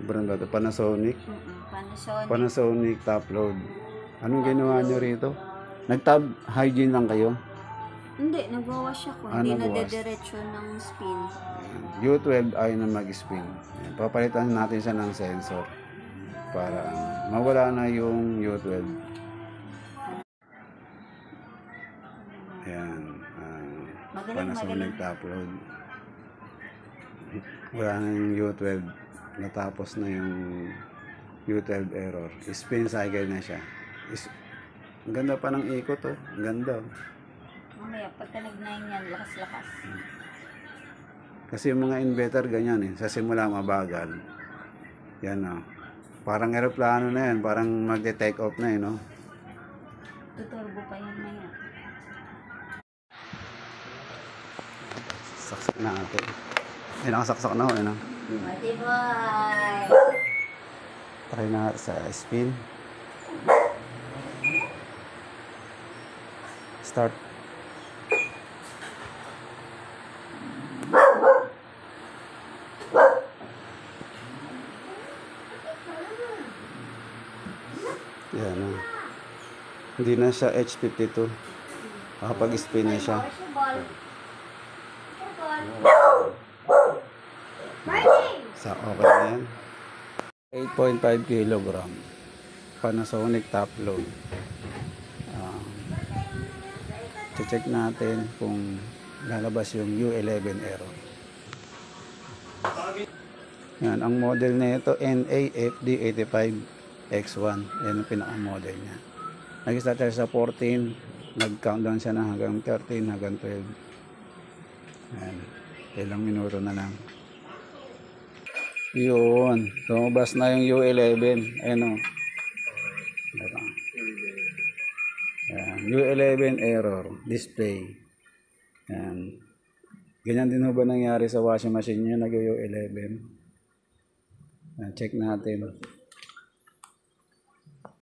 brand ba ito? Panasonic? Panasonic. Panasonic top load. Anong ginawa nyo rito? Nag-tab hygiene lang kayo? Hindi, nagwawash ako. Hindi na dediretso ng spin. U12 ay na mag-spin. Ayan, papalitan natin siya ng sensor para mawala na yung U12. Ayan. Panasonic top load. Wala na yung U12. Natapos na yung U12 error. Spin cycle na siya. Ang ganda pa ng ikot, oh. Ang ganda. Mamaya, pagka nag-9 yan, lakas-lakas. Kasi yung mga inverter ganyan eh. Sa simula mabagal. Yan, oh. Parang aeroplano na yan. Parang magde-take off na yun, oh. Tuturbo pa yan maya. Saksak na natin. Ay, nakasaksak na, oh. Ano? Matibay! Try na sa spin. Start. Yan, oh. Hindi na siya H52. Makapag-spin na siya. Sa okay na yan. 8.5 kilogram. Panasonic top load. Check natin kung lalabas yung U11 error. Yan, ang model na ito NAFD85X1. Yan ang pinaka-model niya. Nag-start siya sa 14, nag-countdown siya na hanggang 13, hanggang 12. Yan, ilang minuto na lang. Yun, lumabas na yung U11. Ayan o. Yan, U11 error display. Yan. Ganyan din ho ba nangyari sa washing machine nyo, nag-U11? Check natin.